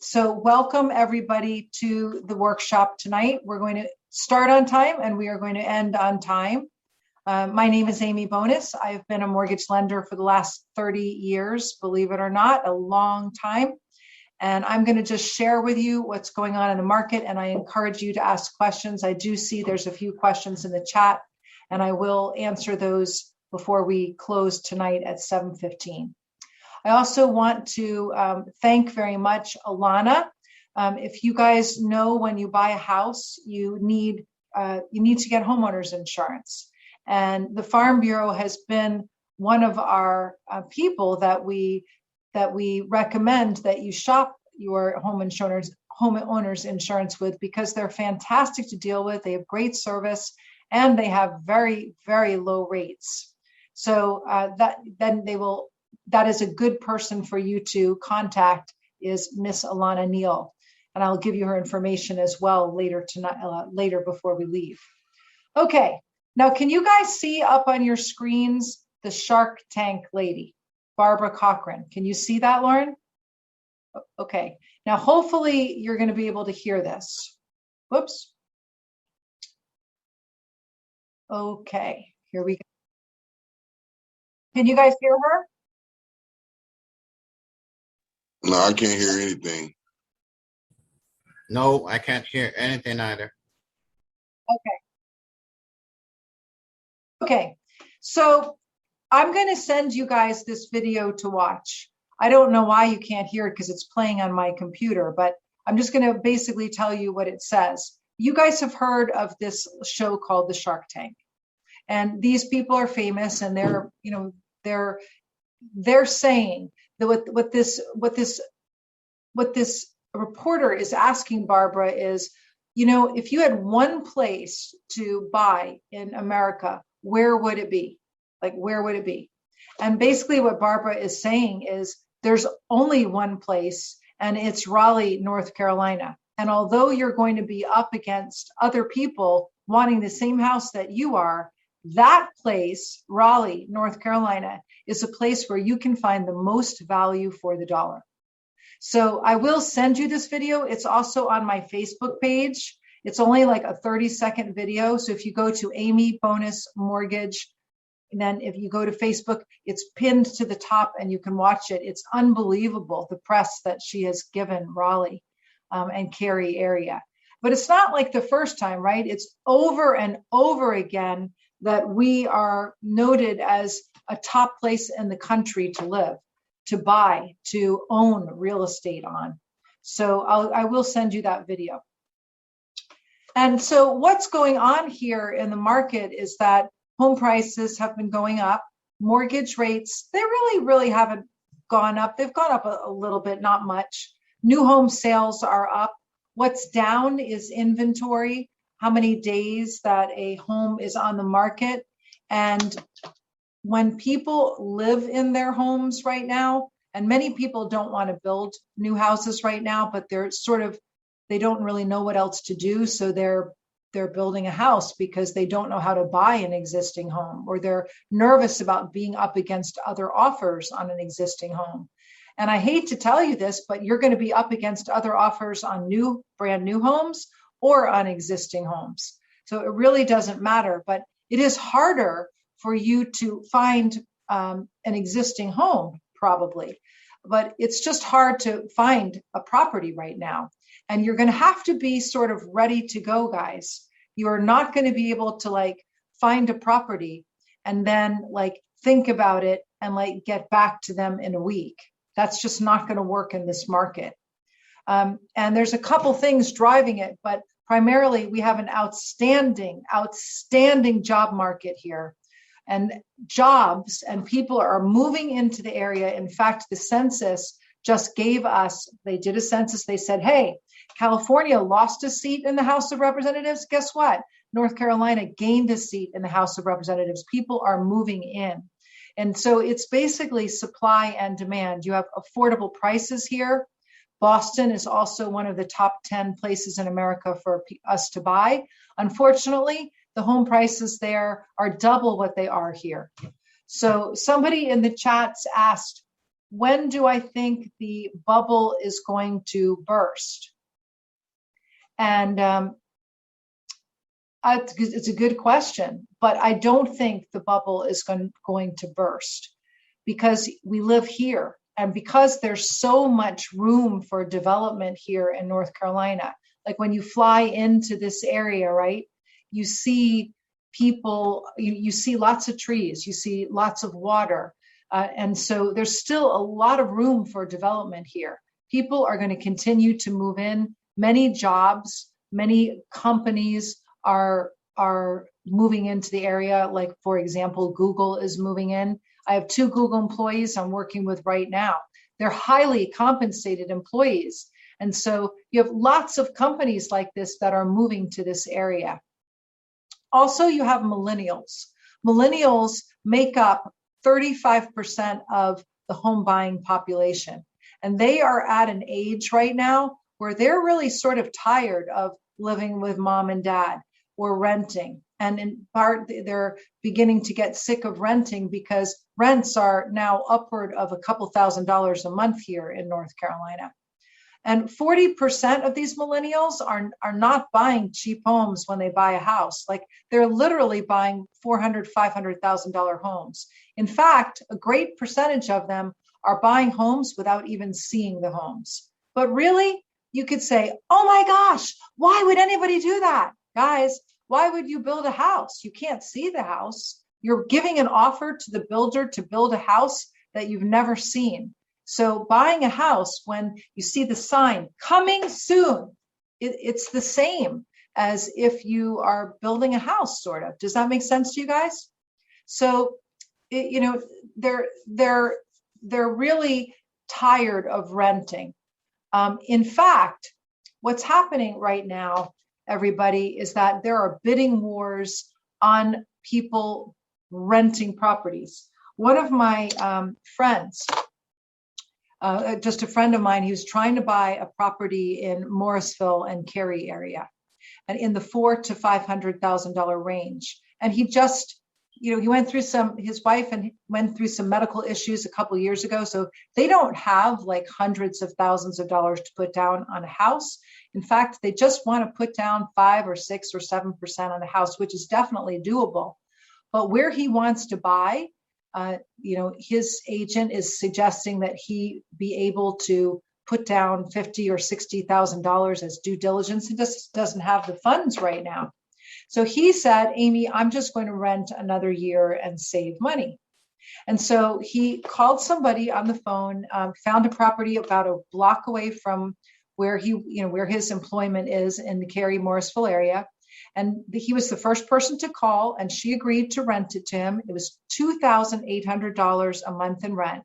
So welcome everybody to the workshop tonight. We're going to start on time and we are going to end on time. My name is Amy Bonus. I've been a mortgage lender for the last 30 years, believe it or not, a long time. And I'm going to just share with you what's going on in the market, and I encourage you to ask questions. I do see there's a few questions in the chat, and I will answer those before we close tonight at 7:15. I also want to thank very much Alana. If you guys know, when you buy a house, you need to get homeowners insurance. And the Farm Bureau has been one of our people that we recommend that you shop your homeowners insurance with, because they're fantastic to deal with. They have great service and they have very, very low rates. So that is a good person for you to contact, is Miss Alana Neal. And I'll give you her information as well later tonight, later before we leave. Okay, now can you guys see up on your screens the Shark Tank lady, Barbara Cochran? Can you see that, Lauren? Okay, now hopefully you're going to be able to hear this. Whoops. Okay, here we go. Can you guys hear her? No, I can't hear anything. No, I can't hear anything either. Okay, so I'm going to send you guys this video to watch. I don't know why you can't hear it because it's playing on my computer, but I'm just going to basically tell you what it says. You guys have heard of this show called the Shark Tank, and these people are famous, and they're saying that what this reporter is asking Barbara is, if you had one place to buy in America, where would it be? Like, where would it be? And basically what Barbara is saying is there's only one place, and it's Raleigh, North Carolina. And although you're going to be up against other people wanting the same house that you are, that place, Raleigh, North Carolina, is a place where you can find the most value for the dollar. So I will send you this video. It's also on my Facebook page. It's only like a 30-second video. So if you go to Amy Bonus Mortgage, and then if you go to Facebook, it's pinned to the top and you can watch it. It's unbelievable, the press that she has given Raleigh and Cary area. But it's not like the first time, right? It's over and over again that we are noted as a top place in the country to live, to buy, to own real estate on. So I will send you that video. And so what's going on here in the market is that home prices have been going up. Mortgage rates, they really haven't gone up. They've gone up a little bit, not much. New home sales are up. What's down is inventory, how many days that a home is on the market. And when people live in their homes right now, and many people don't want to build new houses right now, but they don't really know what else to do. So they're building a house because they don't know how to buy an existing home, or they're nervous about being up against other offers on an existing home. And I hate to tell you this, but you're going to be up against other offers on brand new homes or on existing homes. So it really doesn't matter, but it is harder for you to find an existing home, probably. But it's just hard to find a property right now. And you're going to have to be sort of ready to go, guys. You are not going to be able to find a property and then think about it and get back to them in a week. That's just not going to work in this market. And there's a couple things driving it, but primarily we have an outstanding job market here. And jobs and people are moving into the area. In fact, the census just they did a census. They said, hey, California lost a seat in the House of Representatives. Guess what? North Carolina gained a seat in the House of Representatives. People are moving in. And so it's basically supply and demand. You have affordable prices here. Boston is also one of the top 10 places in America for us to buy. Unfortunately, the home prices there are double what they are here. So somebody in the chats asked, when do I think the bubble is going to burst? And it's a good question, but I don't think the bubble is going to burst because we live here and because there's so much room for development here in North Carolina. Like when you fly into this area, right, you see people, you see lots of trees, you see lots of water. And so there's still a lot of room for development here. People are going to continue to move in. Many jobs, many companies are moving into the area. Like, for example, Google is moving in. I have 2 Google employees I'm working with right now. They're highly compensated employees. And so you have lots of companies like this that are moving to this area. Also, you have millennials. Millennials make up 35% of the home buying population. And they are at an age right now where they're really sort of tired of living with mom and dad or renting. And in part, they're beginning to get sick of renting because rents are now upward of a couple $1,000s a month here in North Carolina. And 40% of these millennials are not buying cheap homes when they buy a house. Like they're literally buying $400,000, $500,000 homes. In fact, a great percentage of them are buying homes without even seeing the homes. But really, you could say, oh my gosh, why would anybody do that? Guys, why would you build a house? You can't see the house. You're giving an offer to the builder to build a house that you've never seen. So buying a house when you see the sign coming soon, it's the same as if you are building a house, sort of. Does that make sense to you guys? So, they're really tired of renting. In fact, what's happening right now, everybody, is that there are bidding wars on people renting properties. One of my friends, just a friend of mine, he was trying to buy a property in Morrisville and Cary area, and in the $400,000 to $500,000 range. And he just, he went through his wife and went through some medical issues a couple of years ago. So they don't have like hundreds of thousands of dollars to put down on a house. In fact, they just want to put down 5 or 6 or 7% on a house, which is definitely doable. But where he wants to buy, his agent is suggesting that he be able to put down $50,000 or $60,000 as due diligence. He just doesn't have the funds right now. So he said, Amy, I'm just going to rent another year and save money. And so he called somebody on the phone, found a property about a block away from where where his employment is in the Cary Morrisville area. And he was the first person to call, and she agreed to rent it to him. It was $2,800 a month in rent.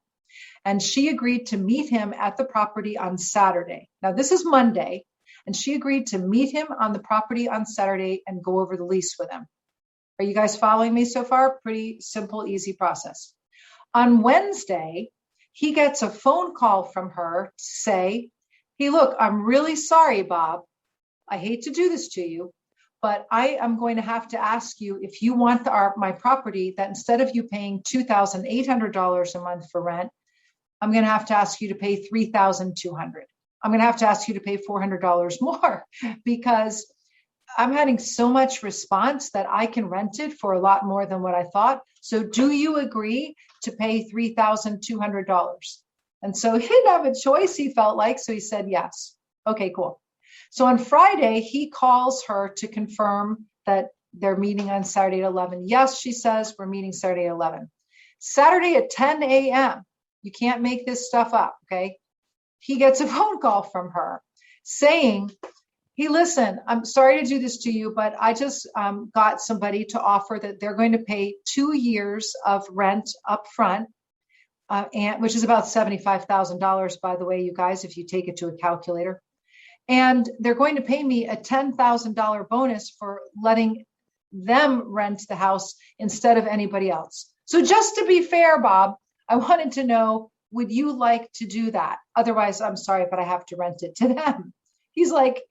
And she agreed to meet him at the property on Saturday. Now, this is Monday, and she agreed to meet him on the property on Saturday and go over the lease with him. Are you guys following me so far? Pretty simple, easy process. On Wednesday, he gets a phone call from her to say, hey, look, I'm really sorry, Bob. I hate to do this to you, but I am going to have to ask you if you want my property, that instead of you paying $2,800 a month for rent, I'm going to have to ask you to pay $3,200. I'm going to have to ask you to pay $400 more because I'm having so much response that I can rent it for a lot more than what I thought. So do you agree to pay $3,200? And so he didn't have a choice, he felt like, so he said yes. Okay, cool. So on Friday, he calls her to confirm that they're meeting on Saturday at 11. Yes, she says, we're meeting Saturday at 11. Saturday at 10 a.m., you can't make this stuff up, okay? He gets a phone call from her saying, hey, listen, I'm sorry to do this to you, but I just got somebody to offer that they're going to pay 2 years of rent up front, which is about $75,000, by the way, you guys, if you take it to a calculator. And they're going to pay me a $10,000 bonus for letting them rent the house instead of anybody else. So just to be fair, Bob, I wanted to know, would you like to do that? Otherwise, I'm sorry, but I have to rent it to them. He's like,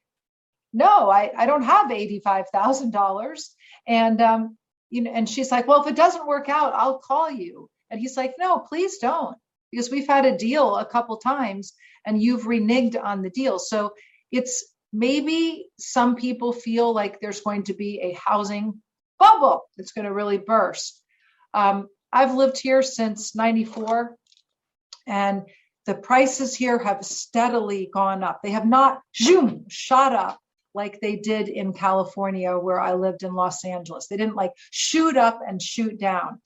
no, I don't have $85,000. And, and she's like, well, if it doesn't work out, I'll call you. And he's like, no, please don't. because we've had a deal a couple times and you've reneged on the deal. So it's maybe some people feel like there's going to be a housing bubble that's going to really burst. I've lived here since 94, and the prices here have steadily gone up. They have not shot up like they did in California, where I lived in Los Angeles. They didn't like shoot up and shoot down.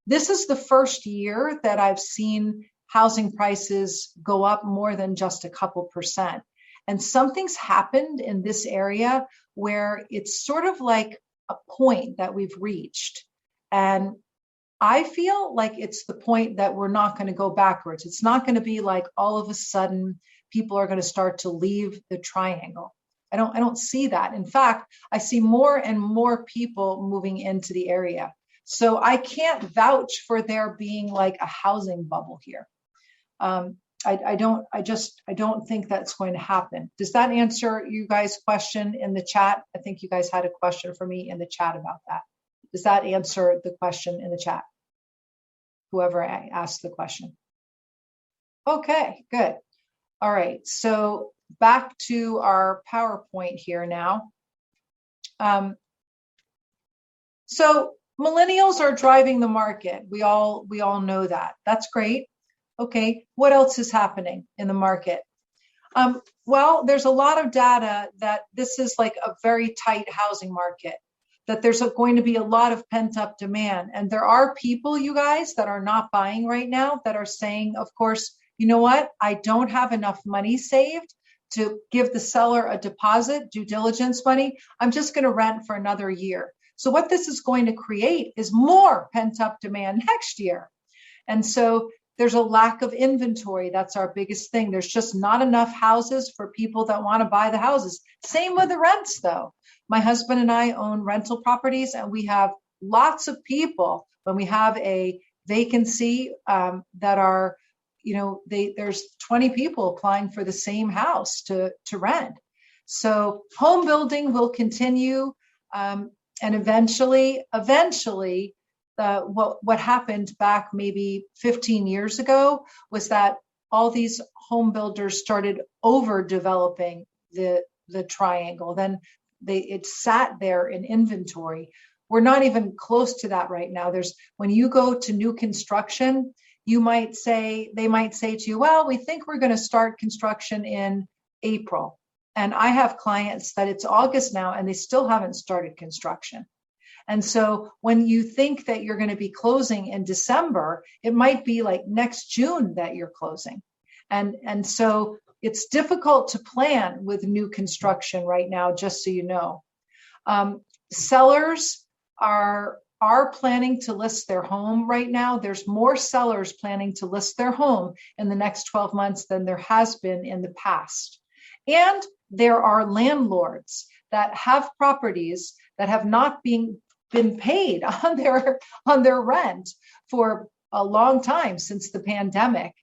This is the first year that I've seen housing prices go up more than just a couple percent. And something's happened in this area where it's sort of like a point that we've reached. And I feel like it's the point that we're not going to go backwards. It's not going to be like all of a sudden people are going to start to leave the triangle. I don't see that. In fact, I see more and more people moving into the area. So I can't vouch for there being like a housing bubble here. I don't think that's going to happen. Does that answer you guys' question in the chat? I think you guys had a question for me in the chat about that. Does that answer the question in the chat? Whoever asked the question. Okay, good. All right, so back to our PowerPoint here now. So millennials are driving the market. We all know that. That's great. Okay, what else is happening in the market? Well, there's a lot of data that this is like a very tight housing market, that there's going to be a lot of pent-up demand. And there are people, you guys, that are not buying right now that are saying, of course, you know what? I don't have enough money saved to give the seller a deposit, due diligence money. I'm just going to rent for another year. So what this is going to create is more pent-up demand next year. And so there's a lack of inventory. That's our biggest thing. There's just not enough houses for people that want to buy the houses. Same with the rents, though. My husband and I own rental properties, and we have lots of people when we have a vacancy that are, there's 20 people applying for the same house to rent. So home building will continue, and eventually, what happened back maybe 15 years ago was that all these home builders started overdeveloping the triangle. Then it sat there in inventory. We're not even close to that right now. When you go to new construction, they might say to you, well, we think we're going to start construction in April. And I have clients that it's August now and they still haven't started construction. And so when you think that you're going to be closing in December, it might be like next June that you're closing. And so it's difficult to plan with new construction right now, just so you know. Sellers are planning to list their home right now. There's more sellers planning to list their home in the next 12 months than there has been in the past. And there are landlords that have properties that have not been paid on their rent for a long time since the pandemic.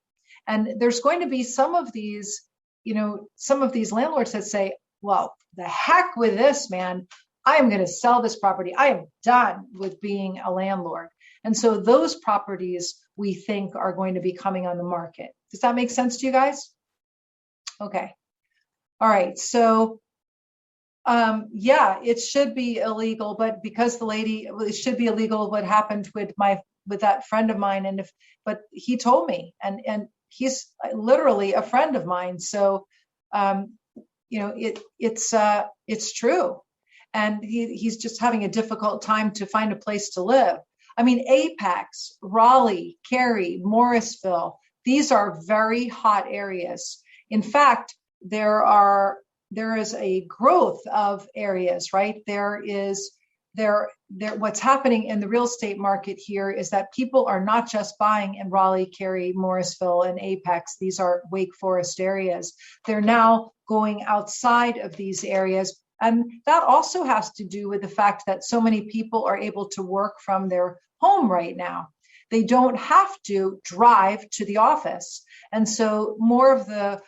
And there's going to be some of these landlords that say, well, the heck with this, man. I am going to sell this property. I am done with being a landlord. And so those properties we think are going to be coming on the market. Does that make sense to you guys? Okay. All right. So it should be illegal, but because it should be illegal what happened with that friend of mine. But he told me, and he's literally a friend of mine. So, it's true. And he's just having a difficult time to find a place to live. I mean, Apex, Raleigh, Cary, Morrisville, these are very hot areas. In fact, there is a growth of areas, right? What's happening in the real estate market here is that people are not just buying in Raleigh, Cary, Morrisville, and Apex. These are Wake Forest areas. They're now going outside of these areas. And that also has to do with the fact that so many people are able to work from their home right now. they don't have to drive to the office. And so more of the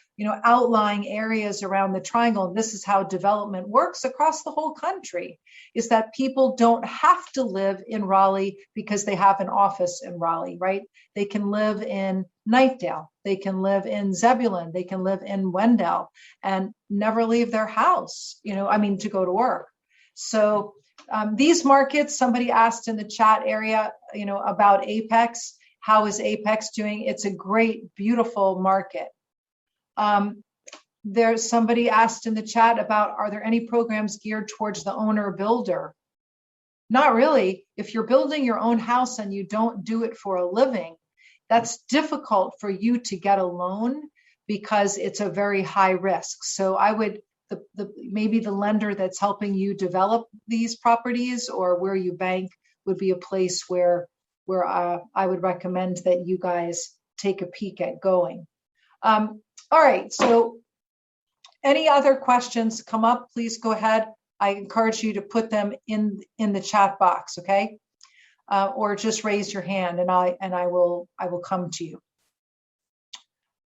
outlying areas around the triangle, and this is how development works across the whole country, is that people don't have to live in Raleigh because they have an office in Raleigh, right? They can live in Knightdale, they can live in Zebulon, they can live in Wendell and never leave their house, to go to work. So these markets, somebody asked in the chat area, about Apex. How is Apex doing? It's a great, beautiful market. There's somebody asked in the chat about, are there any programs geared towards the owner builder? Not really. If you're building your own house and you don't do it for a living, that's difficult for you to get a loan because it's a very high risk. So I would, maybe the lender that's helping you develop these properties or where you bank would be a place where I would recommend that you guys take a peek at going. All right, so any other questions come up, please go ahead. I encourage you to put them in the chat box, okay? Or just raise your hand and I will come to you.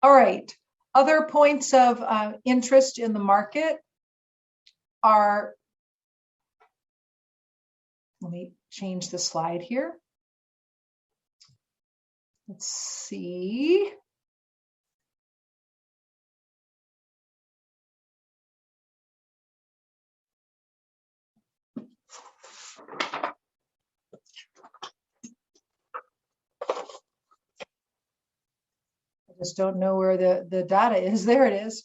All right, other points of interest in the market are, let me change the slide here. Let's see. I just don't know where the data is. There it is.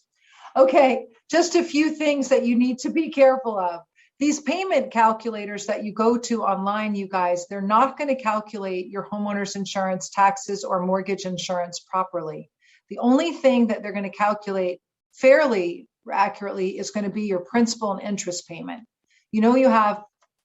Okay, just a few things that you need to be careful of. These payment calculators that you go to online, you guys, they're not going to calculate your homeowner's insurance, taxes, or mortgage insurance properly. The only thing that they're going to calculate fairly accurately is going to be your principal and interest payment. You have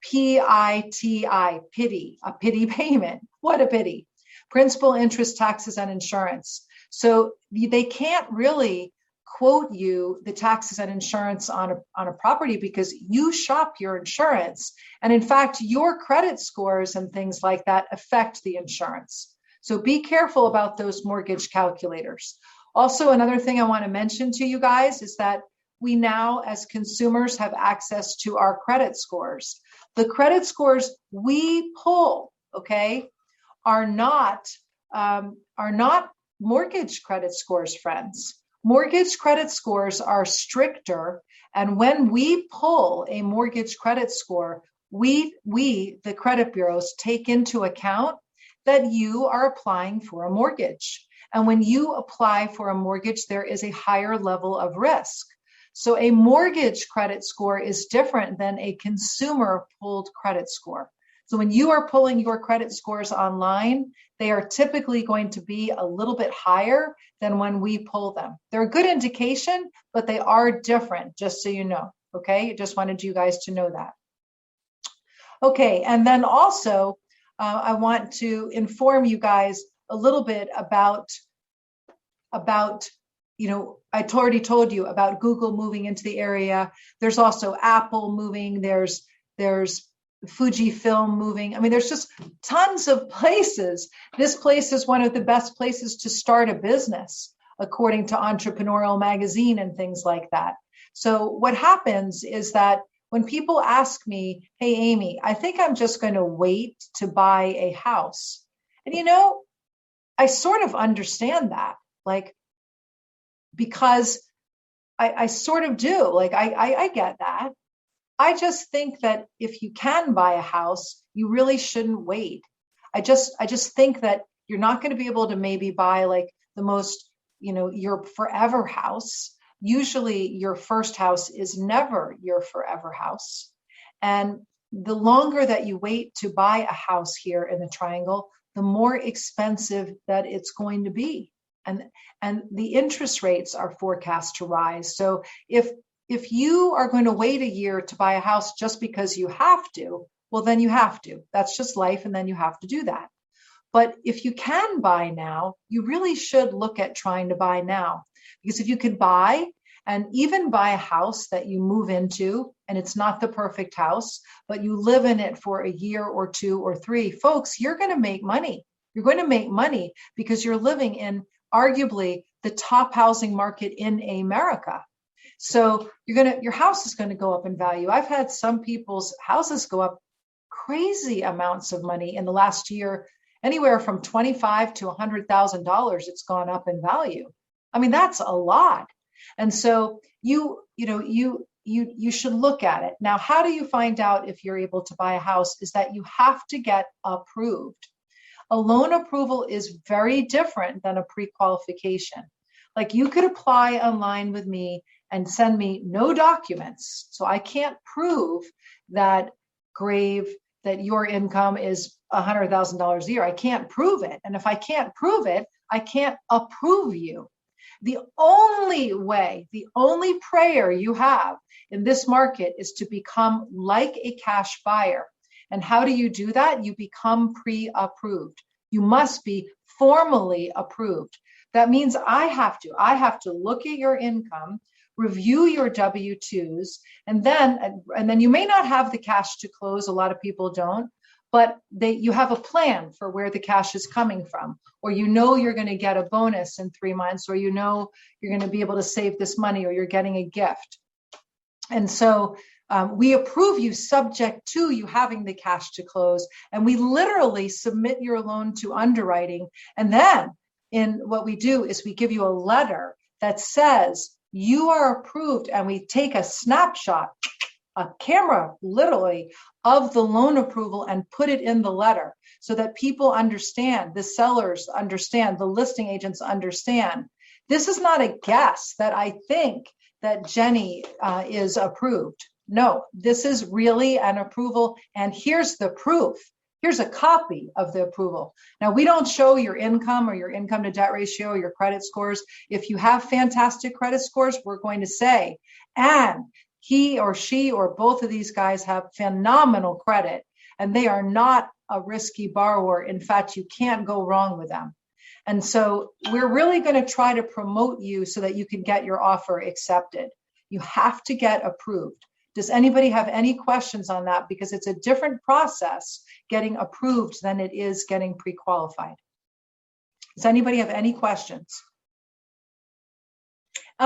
PITI, pity, a pity payment. What a pity. Principal, interest, taxes, and insurance. So they can't really quote you the taxes and insurance on a property because you shop your insurance. And in fact, your credit scores and things like that affect the insurance. So be careful about those mortgage calculators. Also, another thing I want to mention to you guys is that we now, as consumers, have access to our credit scores. The credit scores we pull, okay, are not mortgage credit scores, friends. Mortgage credit scores are stricter, and when we pull a mortgage credit score, we, the credit bureaus, take into account that you are applying for a mortgage. And when you apply for a mortgage, there is a higher level of risk. So a mortgage credit score is different than a consumer pulled credit score. So when you are pulling your credit scores online, they are typically going to be a little bit higher than when we pull them. They're a good indication, but they are different, just so you know, okay? I just wanted you guys to know that. Okay, and then also, I want to inform you guys a little bit about I already told you about Google moving into the area. There's also Apple moving. There's Fujifilm moving. I mean, there's just tons of places. This place is one of the best places to start a business, according to Entrepreneurial Magazine and things like that. So what happens is that when people ask me, hey, Amy, I think I'm just going to wait to buy a house. And I sort of understand that, because I sort of do. I get that. I just think that if you can buy a house, you really shouldn't wait. I just think that you're not going to be able to maybe buy the most, your forever house. Usually your first house is never your forever house. And the longer that you wait to buy a house here in the Triangle, the more expensive that it's going to be. And the interest rates are forecast to rise. So if you are going to wait a year to buy a house just because you have to, well, then you have to. That's just life, and then you have to do that. But if you can buy now, you really should look at trying to buy now. Because if you could buy and even buy a house that you move into, and it's not the perfect house, but you live in it for a year or two or three, folks, you're going to make money. You're going to make money because you're living in arguably the top housing market in America. So your house is going to go up in value. I've had some people's houses go up crazy amounts of money in the last year, anywhere from $25,000 to $100,000. It's gone up in value. I mean, that's a lot. And so you should look at it. Now, how do you find out if you're able to buy a house? Is that you have to get approved. A loan approval is very different than a pre-qualification. Like, you could apply online with me and send me no documents. So I can't prove that your income is $100,000 a year. I can't prove it. And if I can't prove it, I can't approve you. The only way, the only prayer you have in this market is to become like a cash buyer. And how do you do that? You become pre-approved. You must be formally approved. That means I have to look at your income, review your W-2s, and then you may not have the cash to close. A lot of people don't, but you have a plan for where the cash is coming from, or you're going to get a bonus in 3 months, or you're going to be able to save this money, or you're getting a gift. And so we approve you subject to you having the cash to close, and we literally submit your loan to underwriting. And then what we do is we give you a letter that says you are approved, and we take a snapshot, a camera literally, of the loan approval and put it in the letter so that people understand, the sellers understand, the listing agents understand. This is not a guess that I think that Jenny is approved. No, this is really an approval, and here's the proof. Here's a copy of the approval. Now, we don't show your income or your income to debt ratio or your credit scores. If you have fantastic credit scores, we're going to say, and he or she or both of these guys have phenomenal credit, and they are not a risky borrower. In fact, you can't go wrong with them. And so we're really going to try to promote you so that you can get your offer accepted. You have to get approved. Does anybody have any questions on that? Because it's a different process getting approved than it is getting pre-qualified. Does anybody have any questions?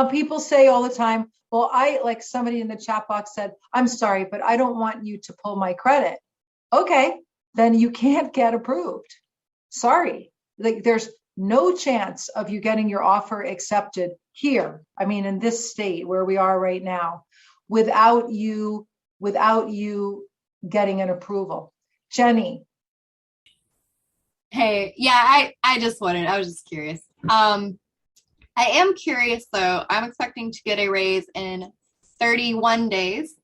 People say all the time, well, like somebody in the chat box said, I'm sorry, but I don't want you to pull my credit. Okay, then you can't get approved. Sorry. Like, there's no chance of you getting your offer accepted here. I mean, in this state where we are right now, without you getting an approval. Jenny. Hey, yeah, I was just curious. I am curious though. I'm expecting to get a raise in 31 days.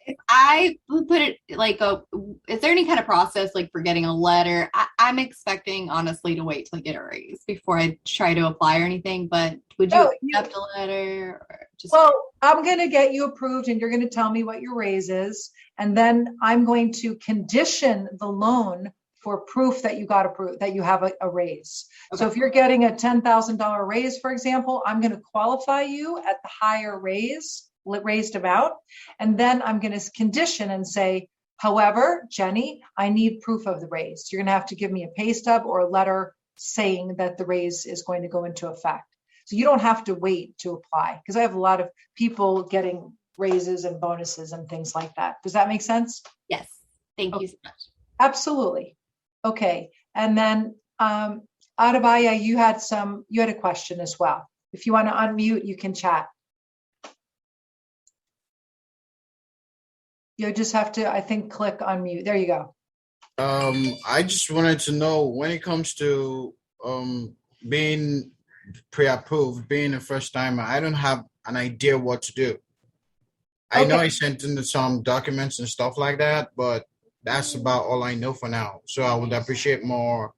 If I put it like is there any kind of process like for getting a letter? I'm expecting honestly to wait till I get a raise before I try to apply or anything, but would you accept a letter? Well, I'm going to get you approved, and you're going to tell me what your raise is, and then I'm going to condition the loan for proof that you got approved, that you have a raise. Okay. So if you're getting a $10,000 raise, for example, I'm going to qualify you at the higher raised amount, and then I'm going to condition and say, however, Jenny, I need proof of the raise. You're going to have to give me a pay stub or a letter saying that the raise is going to go into effect. So you don't have to wait to apply, because I have a lot of people getting raises and bonuses and things like that. Does that make sense? Yes. Thank you so much. Absolutely. Okay. And then Adabaya, you had a question as well. If you want to unmute, you can chat. You just have to, I think, click unmute. There you go. I just wanted to know, when it comes to being pre-approved, being a first timer, I don't have an idea what to do. I know I sent in some documents and stuff like that, but that's about all I know for now. So I would appreciate more,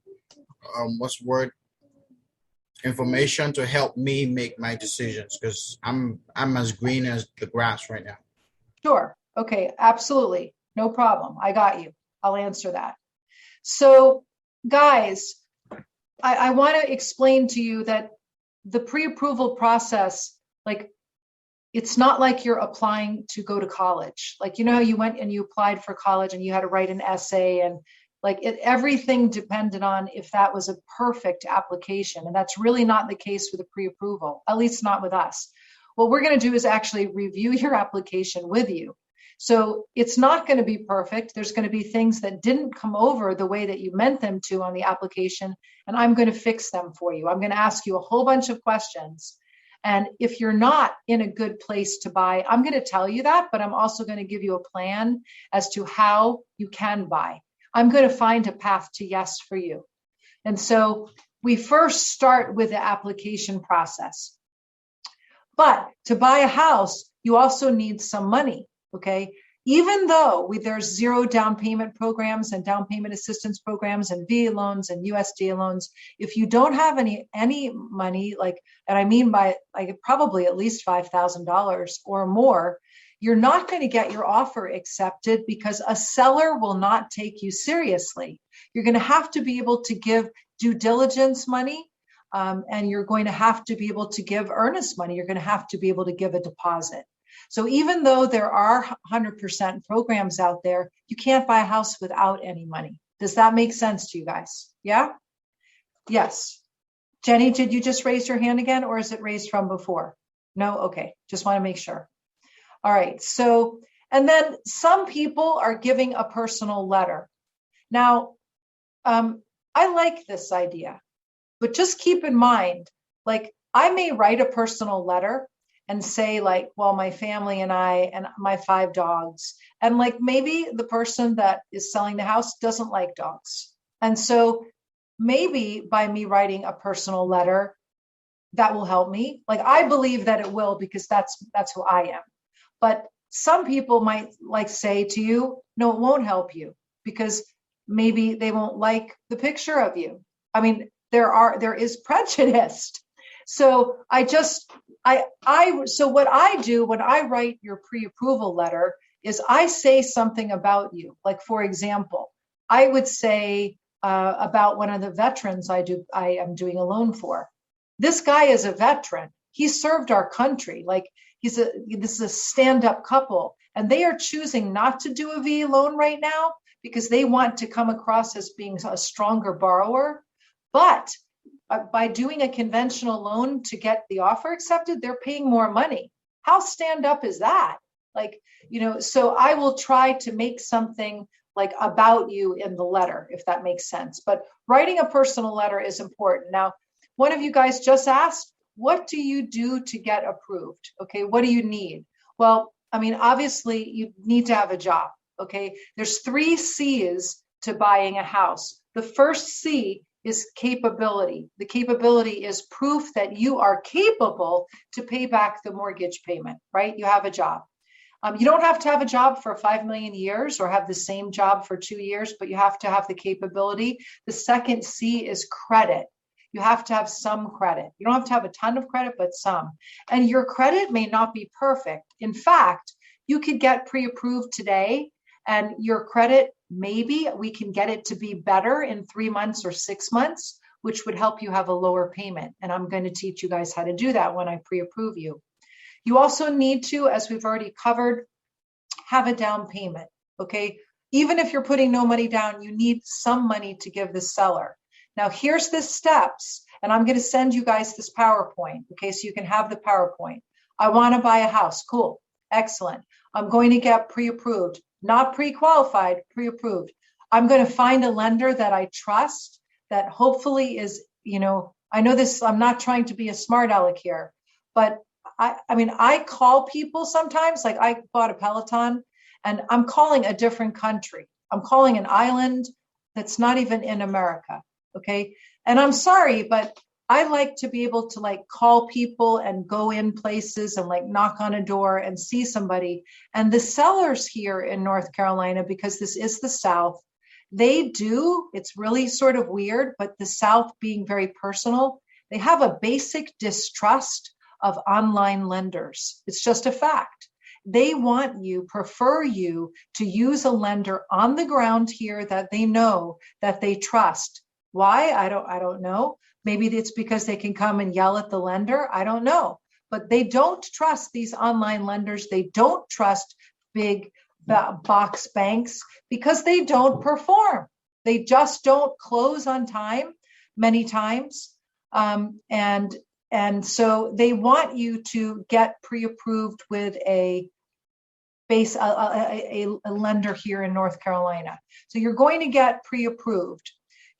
information to help me make my decisions, because I'm as green as the grass right now. Sure. Okay. Absolutely. No problem. I got you. I'll answer that. So, guys, I want to explain to you that the pre-approval process, like, it's not like you're applying to go to college. Like, you know how you went and you applied for college and you had to write an essay, and like everything depended on if that was a perfect application. And that's really not the case with a pre-approval, at least not with us. What we're going to do is actually review your application with you. So it's not going to be perfect. There's going to be things that didn't come over the way that you meant them to on the application, and I'm going to fix them for you. I'm going to ask you a whole bunch of questions. And if you're not in a good place to buy, I'm going to tell you that, but I'm also going to give you a plan as to how you can buy. I'm going to find a path to yes for you. And so we first start with the application process. But to buy a house, you also need some money, okay? Even though there's zero down payment programs and down payment assistance programs and VA loans and USDA loans, if you don't have any money, like, and I mean by like probably at least $5,000 or more, you're not going to get your offer accepted because a seller will not take you seriously. You're going to have to be able to give due diligence money, and you're going to have to be able to give earnest money. You're going to have to be able to give a deposit. So even though there are 100% programs out there, you can't buy a house without any money. Does that make sense to you guys? Yeah? Yes. Jenny, did you just raise your hand again, or is it raised from before? No? Okay. Just want to make sure. All right. So, and then some people are giving a personal letter. Now, I like this idea, but just keep in mind, like, I may write a personal letter and say, like, well, my family and I and my 5 dogs, and like maybe the person that is selling the house doesn't like dogs. And so maybe by me writing a personal letter, that will help me. Like, I believe that it will, because that's who I am. But some people might like say to you, no, it won't help you, because maybe they won't like the picture of you. I mean, there is prejudice. So so what I do when I write your pre-approval letter is I say something about you. Like, for example, I would say about one of the veterans I am doing a loan for. This guy is a veteran. He served our country. Like, this is a stand-up couple, and they are choosing not to do a VA loan right now because they want to come across as being a stronger borrower. But by doing a conventional loan to get the offer accepted, they're paying more money. How stand up is that? Like, so I will try to make something like about you in the letter, if that makes sense. But writing a personal letter is important. Now, one of you guys just asked, what do you do to get approved? Okay, what do you need? Well, I mean, obviously you need to have a job. Okay, there's 3 C's to buying a house. The first C is capability. The capability is proof that you are capable to pay back the mortgage payment, right? You have a job. You don't have to have a job for 5 million years or have the same job for 2 years, but you have to have the capability. The second C is credit. You have to have some credit. You don't have to have a ton of credit, but some. And your credit may not be perfect. In fact, you could get pre-approved today, and your credit, maybe we can get it to be better in 3 months or 6 months, which would help you have a lower payment. And I'm going to teach you guys how to do that when I pre-approve you. You also need to, as we've already covered, have a down payment, okay? Even if you're putting no money down, you need some money to give the seller. Now, here's the steps, and I'm going to send you guys this PowerPoint, okay? So you can have the PowerPoint. I want to buy a house. Cool. Excellent. I'm going to get pre-approved. Not pre-qualified, pre-approved. I'm going to find a lender that I trust, that hopefully is, I know this, I'm not trying to be a smart aleck here, but I call people sometimes, like I bought a Peloton and I'm calling a different country. I'm calling an island that's not even in America. Okay. And I'm sorry, but I like to be able to like call people and go in places and like knock on a door and see somebody. And the sellers here in North Carolina, because this is the South, they do, it's really sort of weird, but the South being very personal, they have a basic distrust of online lenders. It's just a fact. They prefer you to use a lender on the ground here that they know, that they trust. Why? I don't know. Maybe it's because they can come and yell at the lender. I don't know. but they don't trust these online lenders. They don't trust big box banks because they don't perform. They just don't close on time many times. And so they want you to get pre-approved with a lender here in North Carolina. So you're going to get pre-approved.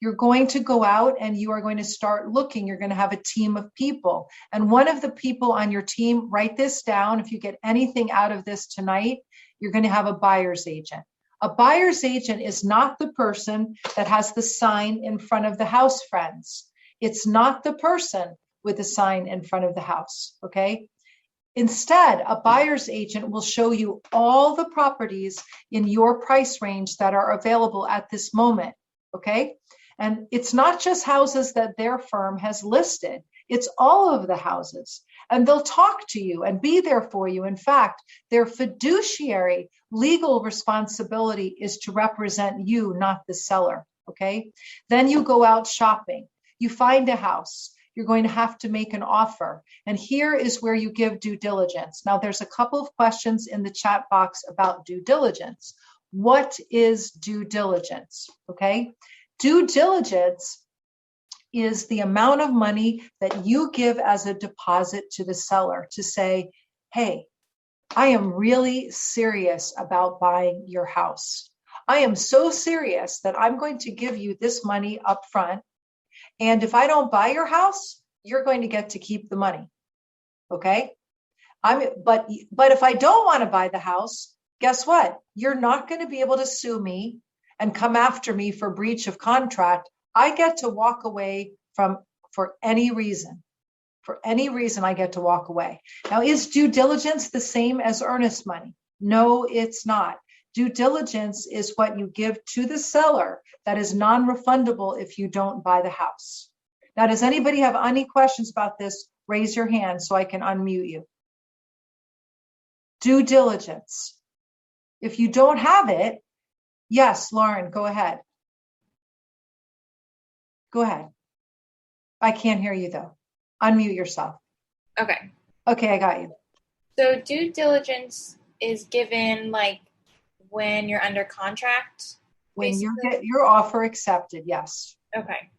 You're going to go out and you are going to start looking. You're going to have a team of people. And one of the people on your team, write this down. If you get anything out of this tonight, you're going to have a buyer's agent. A buyer's agent is not the person that has the sign in front of the house, friends. It's not the person with the sign in front of the house, okay? Instead, a buyer's agent will show you all the properties in your price range that are available at this moment, okay? And it's not just houses that their firm has listed, it's all of the houses. And they'll talk to you and be there for you. In fact, their fiduciary legal responsibility is to represent you, not the seller, okay? Then you go out shopping. You find a house. You're going to have to make an offer. And here is where you give due diligence. Now, there's a couple of questions in the chat box about due diligence. What is due diligence? Okay. Due diligence is the amount of money that you give as a deposit to the seller to say, hey, I am really serious about buying your house. I am so serious that I'm going to give you this money up front. And if I don't buy your house, you're going to get to keep the money. Okay? But if I don't want to buy the house, guess what? You're not going to be able to sue me and come after me for breach of contract. I get to walk away for any reason. For any reason, I get to walk away. Now, is due diligence the same as earnest money? No, it's not. Due diligence is what you give to the seller that is non-refundable if you don't buy the house. Now, does anybody have any questions about this? Raise your hand so I can unmute you. Due diligence. If you don't have it, yes, Lauren, go ahead. Go ahead. I can't hear you though. Unmute yourself. Okay. Okay, I got you. So due diligence is given like when you're under contract? When you basically? get your offer accepted, yes. Okay.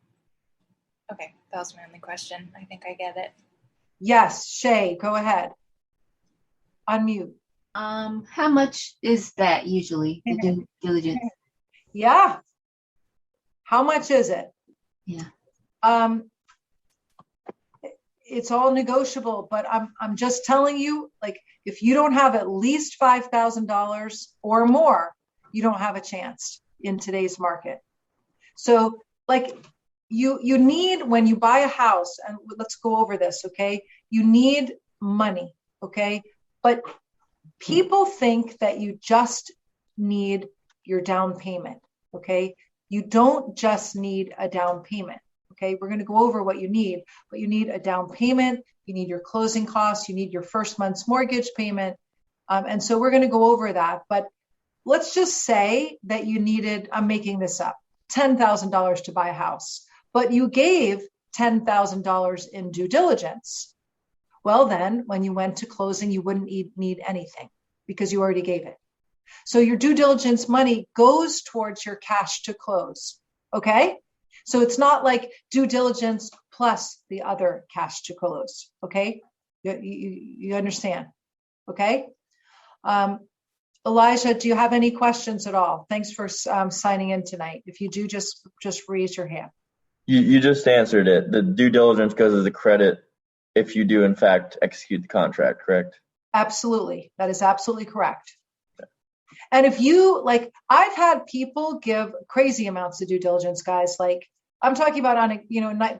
Okay, that was my only question. I think I get it. Yes, Shay, go ahead. Unmute. How much is that usually, the due diligence? Yeah. How much is it? Yeah. It's all negotiable, but I'm just telling you, like, if you don't have at least $5,000 or more, you don't have a chance in today's market. So, like, you need, when you buy a house, and let's go over this, okay? You need money, okay? But people think that you just need your down payment, okay? You don't just need a down payment. Okay, we're going to go over what you need, but you need a down payment, you need your closing costs, you need your first month's mortgage payment. And so we're going to go over that. But let's just say that you needed, I'm making this up, $10,000 to buy a house, but you gave $10,000 in due diligence. Well, then when you went to closing, you wouldn't need anything because you already gave it. So your due diligence money goes towards your cash to close. Okay? So it's not like due diligence plus the other cash to close, okay? You understand, okay? Elijah, do you have any questions at all? Thanks for signing in tonight. If you do, just raise your hand. You just answered it. The due diligence goes as a credit if you do, in fact, execute the contract, correct? Absolutely. That is absolutely correct. And if you, like, I've had people give crazy amounts of due diligence, guys. Like, I'm talking about on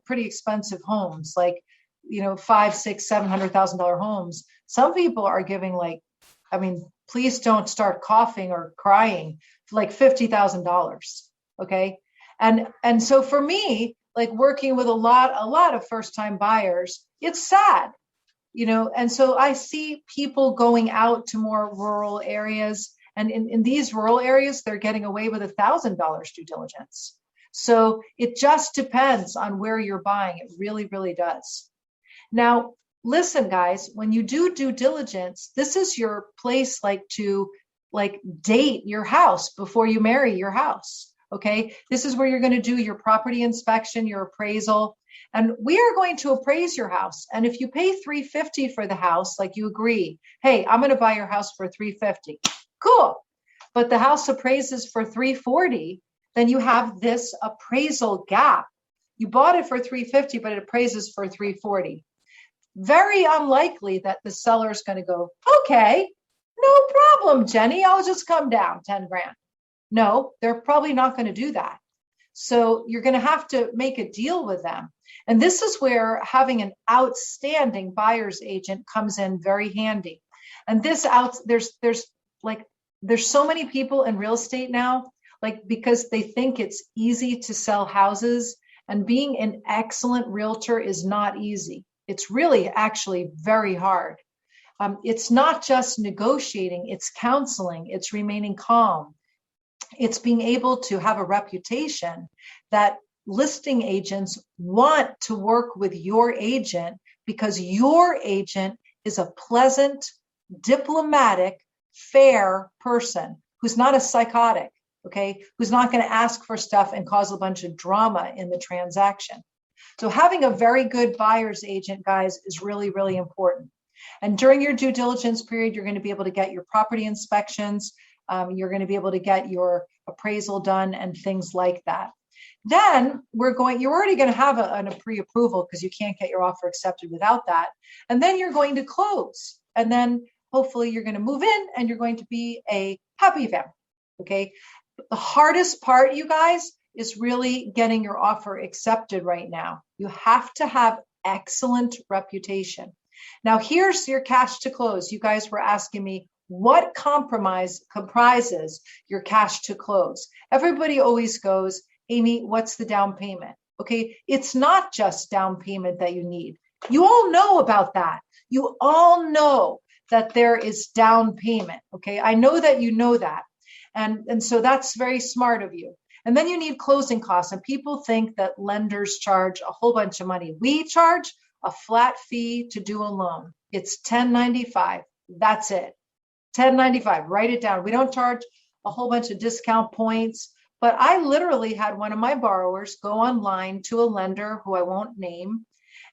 pretty expensive homes, like, $500,000, $600,000, $700,000 homes. Some people are giving please don't start coughing or crying, like $50,000. Okay. And so for me, like working with a lot of first time buyers, it's sad, and so I see people going out to more rural areas. And in these rural areas, they're getting away with $1,000 due diligence. So it just depends on where you're buying. It really, really does. Now, listen, guys, when you do due diligence, this is your place to date your house before you marry your house. Okay. This is where you're going to do your property inspection, your appraisal, and we are going to appraise your house. And if you pay $350 for the house, like you agree, hey, I'm going to buy your house for $350. Cool. But the house appraises for $340, then you have this appraisal gap. You bought it for $350, but it appraises for $340. Very unlikely that the seller is going to go, okay, no problem, Jenny, I'll just come down 10 grand. No, they're probably not going to do that. So you're going to have to make a deal with them. And this is where having an outstanding buyer's agent comes in very handy. And there's so many people in real estate now, because they think it's easy to sell houses, and being an excellent realtor is not easy. It's really actually very hard. It's not just negotiating, it's counseling, it's remaining calm. It's being able to have a reputation that listing agents want to work with your agent because your agent is a pleasant, diplomatic, fair person who's not a psychotic, okay, who's not going to ask for stuff and cause a bunch of drama in the transaction. So having a very good buyer's agent, guys, is really, really important. And during your due diligence period, you're going to be able to get your property inspections. You're going to be able to get your appraisal done and things like that. Then you're already going to have a pre-approval because you can't get your offer accepted without that. And then you're going to close. And then hopefully you're going to move in and you're going to be a happy family. Okay. The hardest part, you guys, is really getting your offer accepted right now. You have to have excellent reputation. Now, here's your cash to close. You guys were asking me, what comprises your cash to close? Everybody always goes, Amy, what's the down payment? Okay, it's not just down payment that you need. You all know about that. You all know that there is down payment. Okay, I know that you know that. And so that's very smart of you. And then you need closing costs. And people think that lenders charge a whole bunch of money. We charge a flat fee to do a loan. It's $10.95. That's it. $10.95. Write it down. We don't charge a whole bunch of discount points. But I literally had one of my borrowers go online to a lender who I won't name,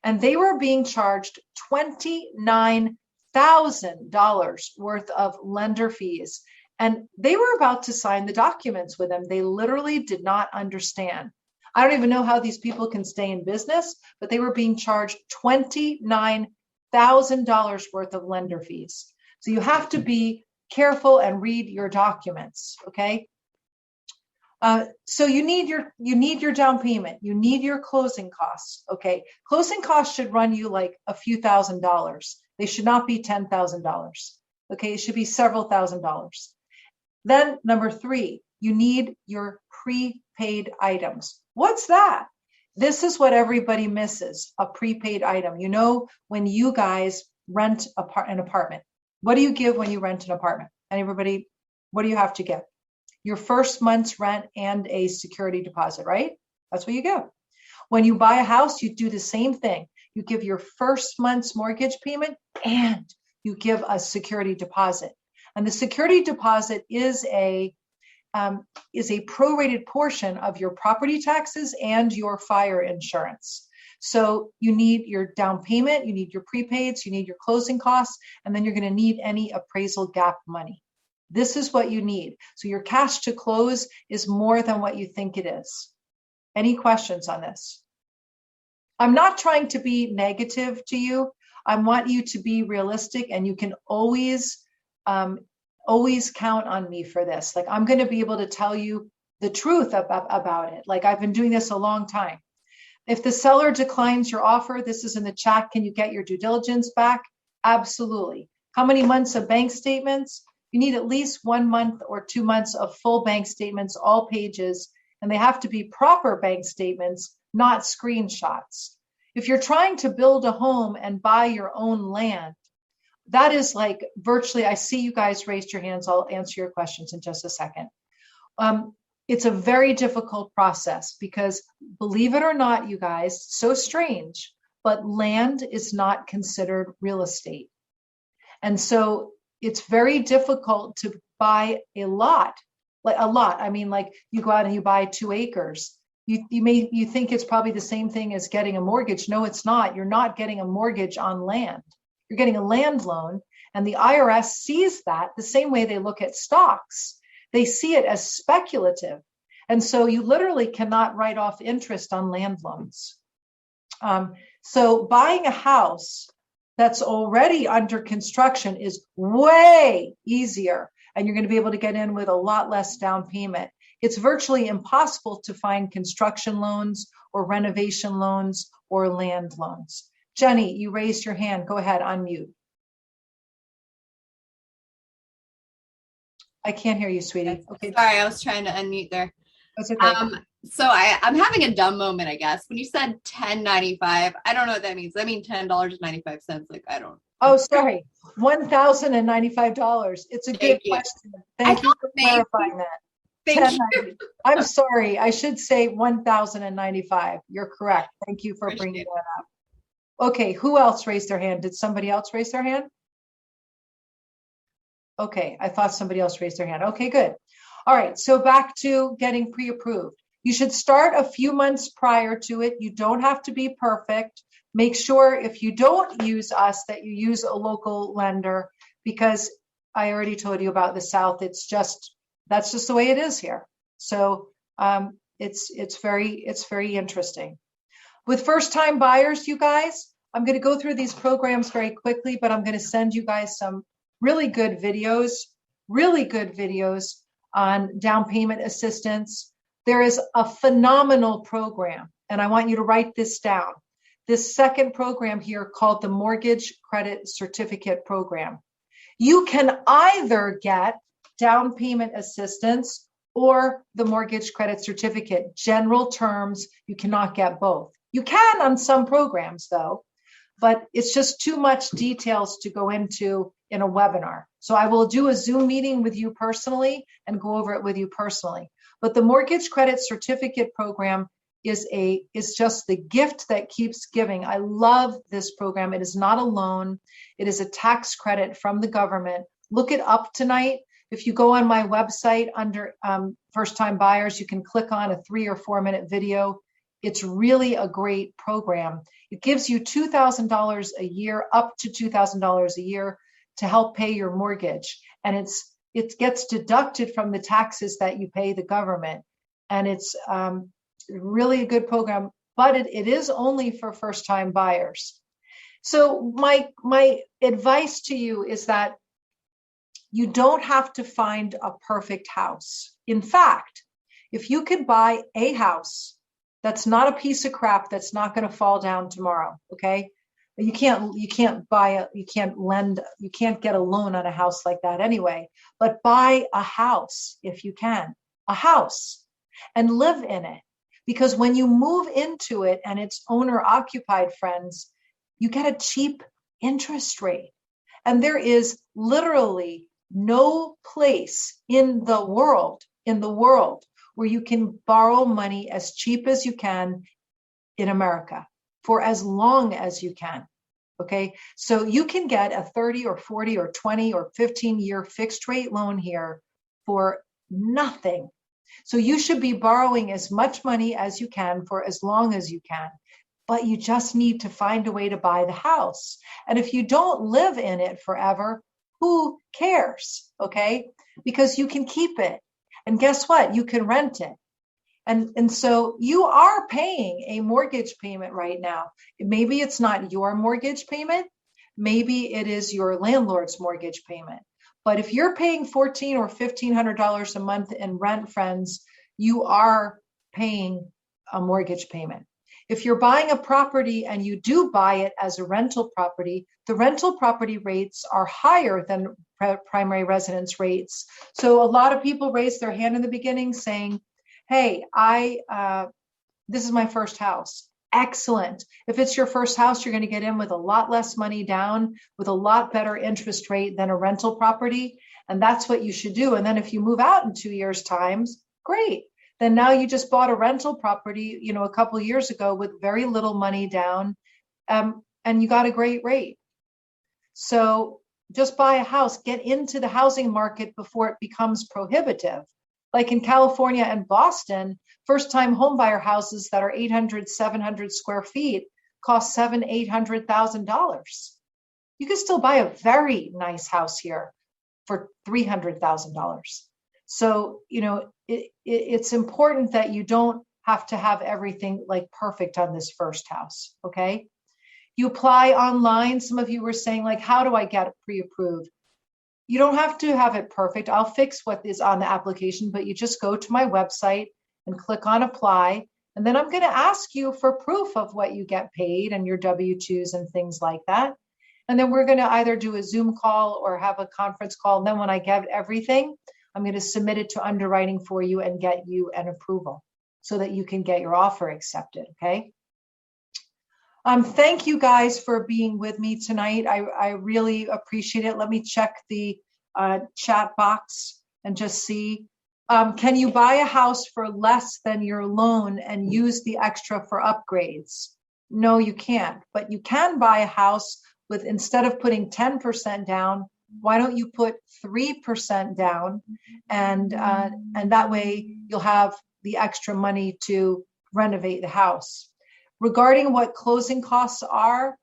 and they were being charged $29,000 worth of lender fees. And they were about to sign the documents with them. They literally did not understand. I don't even know how these people can stay in business, but they were being charged $29,000 worth of lender fees. So you have to be careful and read your documents, okay? So you need your down payment. You need your closing costs, okay? Closing costs should run you like a few $1,000s. They should not be $10,000, okay? It should be several $1,000s. Then number 3, you need your prepaid items. What's that? This is what everybody misses, a prepaid item. You know, when you guys rent an apartment, what do you give when you rent an apartment? Everybody, what do you have to give? Your first month's rent and a security deposit, right? That's what you give. When you buy a house, you do the same thing. You give your first month's mortgage payment and you give a security deposit. And the security deposit is a prorated portion of your property taxes and your fire insurance. So you need your down payment, you need your prepaids, you need your closing costs, and then you're going to need any appraisal gap money. This is what you need. So your cash to close is more than what you think it is. Any questions on this? I'm not trying to be negative to you. I want you to be realistic, and you can always count on me for this. Like, I'm going to be able to tell you the truth about it. Like, I've been doing this a long time. If the seller declines your offer, this is in the chat. Can you get your due diligence back? Absolutely. How many months of bank statements? You need at least 1 month or 2 months of full bank statements, all pages, and they have to be proper bank statements, not screenshots. If you're trying to build a home and buy your own land, that is like virtually, I see you guys raised your hands. I'll answer your questions in just a second. It's a very difficult process because, believe it or not, you guys, so strange, but land is not considered real estate. And so it's very difficult to buy a lot, I mean, like you go out and you buy 2 acres. You think it's probably the same thing as getting a mortgage. No, it's not. You're not getting a mortgage on land. You're getting a land loan. And the IRS sees that the same way they look at stocks. They see it as speculative. And so you literally cannot write off interest on land loans. So buying a house that's already under construction is way easier. And you're going to be able to get in with a lot less down payment. It's virtually impossible to find construction loans or renovation loans or land loans. Jenny, you raised your hand. Go ahead, unmute. I can't hear you, sweetie. Okay. Sorry, I was trying to unmute there. That's okay. So I'm having a dumb moment, I guess. When you said $10.95, I don't know what that means. I mean $10.95. Like, I don't. Oh, sorry. $1,095. It's a good question. Thank you for clarifying that. Thank you. I'm sorry. I should say 1,095. You're correct. Thank you for bringing that up. Okay. Who else raised their hand? Did somebody else raise their hand? Okay. I thought somebody else raised their hand. Okay, good. All right. So back to getting pre-approved. You should start a few months prior to it. You don't have to be perfect. Make sure if you don't use us that you use a local lender, because I already told you about the South. That's just the way it is here. So it's very interesting. With first time buyers, you guys, I'm going to go through these programs very quickly, but I'm going to send you guys some really good videos on down payment assistance. There is a phenomenal program, and I want you to write this down. This second program here called the Mortgage Credit Certificate Program. You can either get down payment assistance or the mortgage credit certificate. General terms, you cannot get both. You can on some programs though, but it's just too much details to go into in a webinar. So I will do a Zoom meeting with you personally and go over it with you personally. But the mortgage credit certificate program is just the gift that keeps giving. I love this program. It is not a loan. It is a tax credit from the government. Look it up tonight. If you go on my website under First Time Buyers, you can click on a 3 or 4 minute video. It's really a great program. It gives you $2,000 a year, up to $2,000 a year to help pay your mortgage. And it gets deducted from the taxes that you pay the government. And it's really a good program, but it is only for first time buyers. So my advice to you is that you don't have to find a perfect house. In fact, if you could buy a house that's not a piece of crap that's not going to fall down tomorrow, okay? You can't get a loan on a house like that anyway, but buy a house if you can, a house, and live in it. Because when you move into it and it's owner occupied, friends, you get a cheap interest rate. And there is literally no place in the world where you can borrow money as cheap as you can in America for as long as you can. Okay. So you can get a 30 or 40 or 20 or 15-year fixed rate loan here for nothing. So you should be borrowing as much money as you can for as long as you can, but you just need to find a way to buy the house. And if you don't live in it forever, who cares? Okay. Because you can keep it. And guess what? You can rent it. And so you are paying a mortgage payment right now. Maybe it's not your mortgage payment. Maybe it is your landlord's mortgage payment. But if you're paying $1,400 or $1,500 a month in rent, friends, you are paying a mortgage payment. If you're buying a property and you do buy it as a rental property, the rental property rates are higher than primary residence rates. So a lot of people raise their hand in the beginning saying, hey, this is my first house. Excellent. If it's your first house, you're going to get in with a lot less money down, with a lot better interest rate than a rental property. And that's what you should do. And then if you move out in 2 years' time, great. Then now you just bought a rental property, a couple of years ago with very little money down, and you got a great rate. So just buy a house, get into the housing market before it becomes prohibitive. Like in California and Boston, first-time homebuyer houses that are 800, 700 square feet cost $700,000, $800,000. You can still buy a very nice house here for $300,000. So, it's important that you don't have to have everything like perfect on this first house, okay? You apply online. Some of you were saying, like, how do I get pre-approved? You don't have to have it perfect. I'll fix what is on the application, but you just go to my website and click on apply. And then I'm going to ask you for proof of what you get paid and your W-2s and things like that. And then we're going to either do a Zoom call or have a conference call. And then when I get everything, I'm going to submit it to underwriting for you and get you an approval so that you can get your offer accepted, okay? Thank you guys for being with me tonight. I really appreciate it. Let me check the chat box and just see. Can you buy a house for less than your loan and use the extra for upgrades? No, you can't. But you can buy a house with, instead of putting 10% down, why don't you put 3% down? And that way you'll have the extra money to renovate the house. Regarding what closing costs are,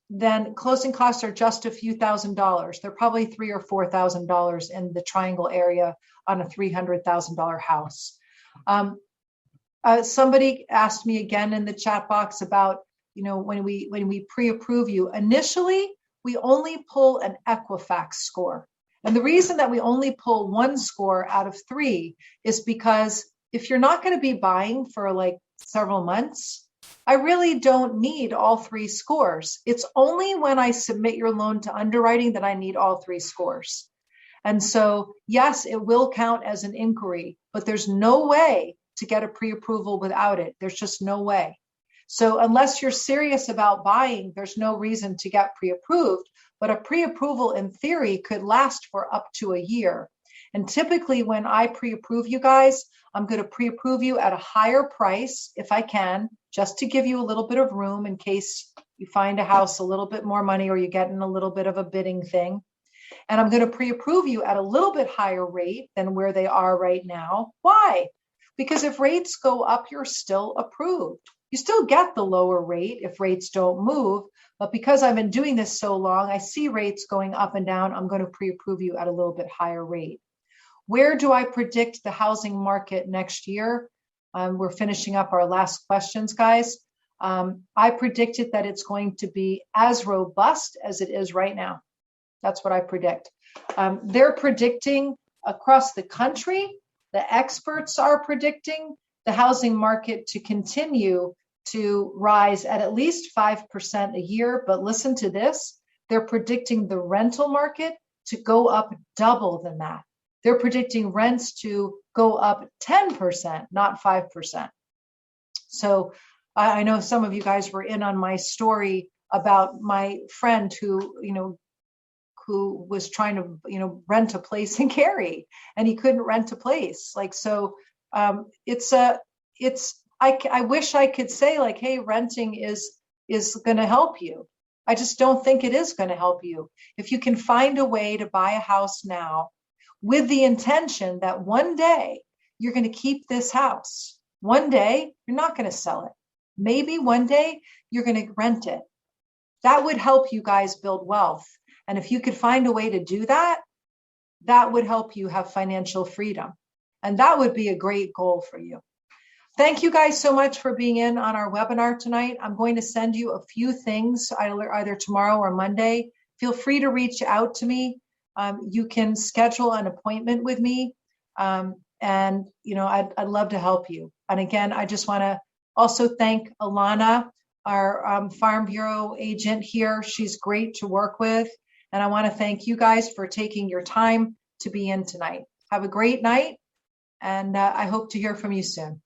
then closing costs are just a few $1,000s. They're probably $3,000 or $4,000 in the Triangle area on a $300,000 house. Somebody asked me again in the chat box about, when we pre-approve you. Initially, we only pull an Equifax score. And the reason that we only pull one score out of 3 is because if you're not going to be buying for like several months, I really don't need all 3 scores. It's only when I submit your loan to underwriting that I need all 3 scores. And so, yes, it will count as an inquiry, but there's no way to get a pre-approval without it. There's just no way. So unless you're serious about buying, there's no reason to get pre-approved, but a pre-approval in theory could last for up to a year. And typically when I pre-approve you guys, I'm going to pre-approve you at a higher price if I can, just to give you a little bit of room in case you find a house a little bit more money or you get in a little bit of a bidding thing. And I'm going to pre-approve you at a little bit higher rate than where they are right now. Why? Because if rates go up, you're still approved. You still get the lower rate if rates don't move. But because I've been doing this so long, I see rates going up and down. I'm going to pre-approve you at a little bit higher rate. Where do I predict the housing market next year? We're finishing up our last questions, guys. I predicted that it's going to be as robust as it is right now. That's what I predict. They're predicting across the country, the experts are predicting the housing market to continue to rise at least 5% a year. But listen to this, they're predicting the rental market to go up double than that. They're predicting rents to go up 10%, not 5%. So I know some of you guys were in on my story about my friend who was trying to, rent a place in Cary, and he couldn't rent a place. I wish I could say like, hey, renting is going to help you. I just don't think it is going to help you. If you can find a way to buy a house now with the intention that one day you're going to keep this house, one day you're not going to sell it. Maybe one day you're going to rent it. That would help you guys build wealth. And if you could find a way to do that, that would help you have financial freedom. And that would be a great goal for you. Thank you guys so much for being in on our webinar tonight. I'm going to send you a few things either tomorrow or Monday. Feel free to reach out to me. You can schedule an appointment with me. I'd love to help you. And again, I just want to also thank Alana, our Farm Bureau agent here. She's great to work with. And I want to thank you guys for taking your time to be in tonight. Have a great night. And I hope to hear from you soon.